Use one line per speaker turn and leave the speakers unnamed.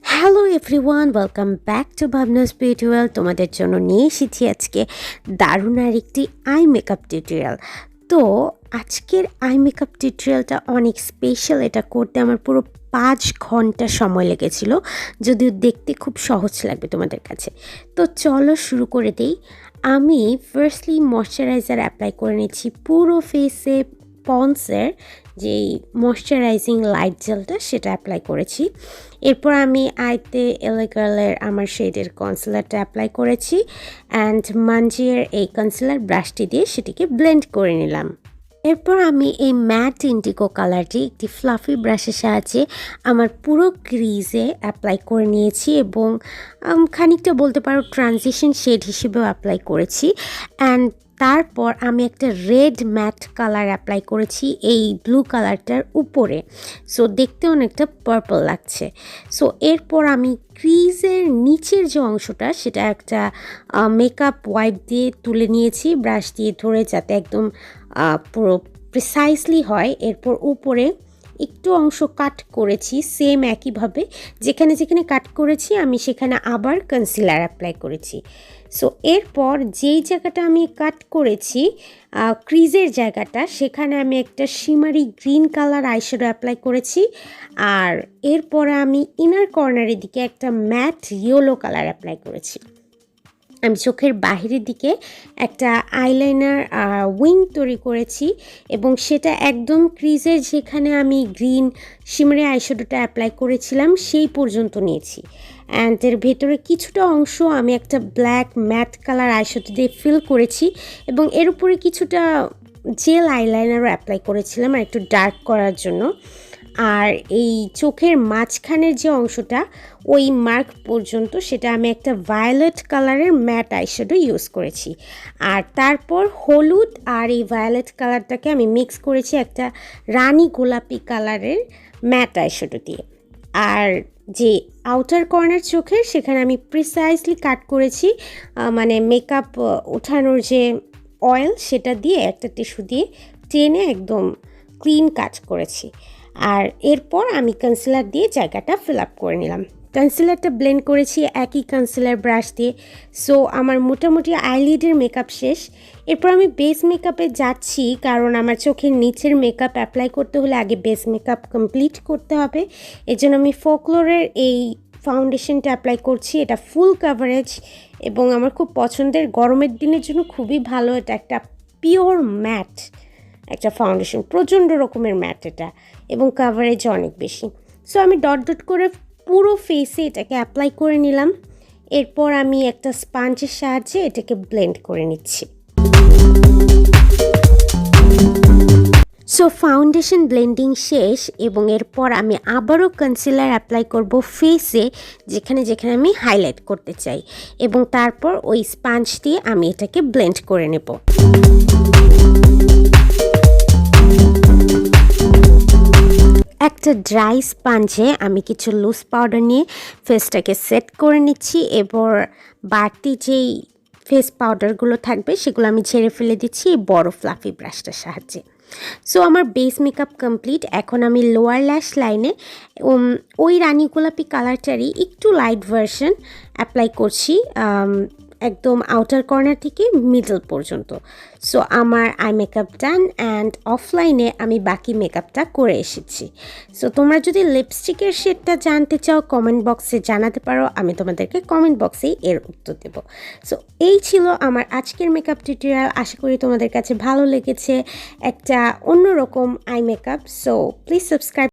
Hello everyone, welcome back to Bhavna's tutorial. তোমাদের জন্য নিয়ে এসেছি আজকে দারুণ আর একটি আই মেকআপ টিউটোরিয়াল। তো আজকের আই মেকআপ টিউটোরিয়ালটা অনেক স্পেশাল। এটা করতে আমার পুরো 5 ঘন্টা সময় লেগেছিল, যদিও দেখতে খুব সহজ লাগবে তোমাদের কাছে। তো চলো শুরু করে দেই। আমি ফার্স্টলি ময়শ্চারাইজার অ্যাপ্লাই করে নিচ্ছি পুরো ফেসে। পন্সের যেই ময়শ্চারাইজিং লাইট জেলটা সেটা অ্যাপ্লাই করেছি। এরপর আমি আইতে এলএ গার্লের আমার শেডের কনসিলারটা অ্যাপ্লাই করেছি অ্যান্ড মানজিয়ার এই কনসিলার ব্রাশটি দিয়ে সেটিকে ব্লেন্ড করে নিলাম। এরপর আমি এই ম্যাট ইন্ডিগো কালারটি একটি ফ্লাফি ব্রাশের সাহায্যে আমার পুরো ক্রিজে অ্যাপ্লাই করে নিয়েছি এবং খানিকটা বলতে পারো ট্রানজিশন শেড হিসেবেও অ্যাপ্লাই করেছি। অ্যান্ড তারপর আমি একটা রেড ম্যাট কালার অ্যাপ্লাই করেছি এই ব্লু কালারটার উপরে, সো দেখতে অনেকটা পার্পল লাগছে। সো এরপর আমি ক্রিজের নিচের যে অংশটা সেটা একটা মেকআপ ওয়াইপ দিয়ে তুলে নিয়েছি, ব্রাশ দিয়ে ধরে, যাতে একদম পুরো প্রিসাইসলি হয়। এরপর উপরে একটু অংশ কাট করেছি, সেম একইভাবে যেখানে যেখানে কাট করেছি আমি সেখানে আবার কনসিলার অ্যাপ্লাই করেছি। সো এরপর যেই জায়গাটা আমি কাট করেছি ক্রিজের জায়গাটা, সেখানে আমি একটা শিমারি গ্রিন কালার আইশ্যাডো অ্যাপ্লাই করেছি। আর এরপরে আমি ইনার কর্নারের দিকে একটা ম্যাট ইয়েলো কালার অ্যাপ্লাই করেছি। আমি চোখের বাহিরের দিকে একটা আইলাইনার উইং তৈরি করেছি এবং সেটা একদম ক্রিজের যেখানে আমি গ্রিন শিমারি আইশ্যাডোটা অ্যাপ্লাই করেছিলাম সেই পর্যন্ত নিয়েছি। অ্যান্ড এর ভেতরে কিছুটা অংশ আমি একটা ব্ল্যাক ম্যাট কালার আইশ্যাডো দিয়ে ফিল করেছি এবং এর উপরে কিছুটা জেল আইলাইনারও অ্যাপ্লাই করেছিলাম আর একটু ডার্ক করার জন্য। আর এই চোখের মাঝখানের যে অংশটা ওই মার্ক পর্যন্ত সেটা আমি একটা ভায়োলেট কালারের ম্যাট আইশ্যাডো ইউজ করেছি। আর তারপর হলুদ আর এই ভায়োলেট কালারটাকে আমি মিক্স করেছি একটা রানী গোলাপি কালারের ম্যাট আইশ্যাডো দিয়ে। আর যে আউটার কর্নার চোখের সেখানে আমি প্রিসাইসলি কাট করেছি, মানে মেকআপ ওঠানোর যে অয়েল সেটা দিয়ে একটা টিস্যু দিয়ে টেনে একদম ক্লিন কাট করেছি। আর এরপর আমি কনসিলার দিয়ে জায়গাটা ফিল আপ করে নিলাম। কনসিলারটা ব্লেন্ড করেছি একই কনসিলার ব্রাশ দিয়ে। সো আমার মোটামুটি আইলিডের মেকআপ শেষ। এরপর আমি বেস মেকআপে যাচ্ছি, কারণ আমার চোখের নিচের মেকআপ অ্যাপ্লাই করতে হলে আগে বেস মেকআপ কমপ্লিট করতে হবে। এজন্য আমি ফোকলোরের এই ফাউন্ডেশনটা অ্যাপ্লাই করছি। এটা ফুল কাভারেজ এবং আমার খুব পছন্দের, গরমের দিনের জন্য খুবই ভালো। এটা একটা পিওর ম্যাট একটা ফাউন্ডেশন, প্রচণ্ড রকমের ম্যাট এটা এবং কাভারেজ অনেক বেশি। সো আমি ডট ডট করে পুরো ফেসে এটাকে অ্যাপ্লাই করে নিলাম। এরপর আমি একটা স্পঞ্জের সাহায্যে এটাকে ব্লেন্ড করে নিচ্ছি। সো ফাউন্ডেশন ব্লেন্ডিং শেষ এবং এরপর আমি আবারও কনসিলার অ্যাপ্লাই করব ফেসে যেখানে যেখানে আমি হাইলাইট করতে চাই এবং তারপর ওই স্পঞ্জ দিয়ে আমি এটাকে ব্লেন্ড করে নেব। একটা ড্রাই স্পঞ্জে আমি কিছু লুজ পাউডার নিয়ে ফেসটাকে সেট করে নিচ্ছি। এবার বাড়তি যেই ফেস পাউডারগুলো থাকবে সেগুলো আমি ঝেড়ে ফেলে দিচ্ছি এই বড় ফ্লাফি ব্রাশটার সাহায্যে। সো আমার বেস মেকআপ কমপ্লিট। এখন আমি লোয়ার ল্যাশ লাইনে ওই রানী গোলাপি কালারটারই একটু লাইট ভার্সন অ্যাপ্লাই করছি, একদম আউটার কর্নার থেকে মিডল পর্যন্ত। সো আমার আই মেকআপ ডান অ্যান্ড অফলাইনে আমি বাকি মেকআপটা করে এসেছি। সো তোমরা যদি লিপস্টিকের শেডটা জানতে চাও কমেন্ট বক্সে জানাতে পারো, আমি তোমাদেরকে কমেন্ট বক্সেই এর উত্তর দেব। সো এই ছিল আমার আজকের মেকআপ টিউটোরিয়াল। আশা করি তোমাদের কাছে ভালো লেগেছে, একটা অন্যরকম eye makeup. So please subscribe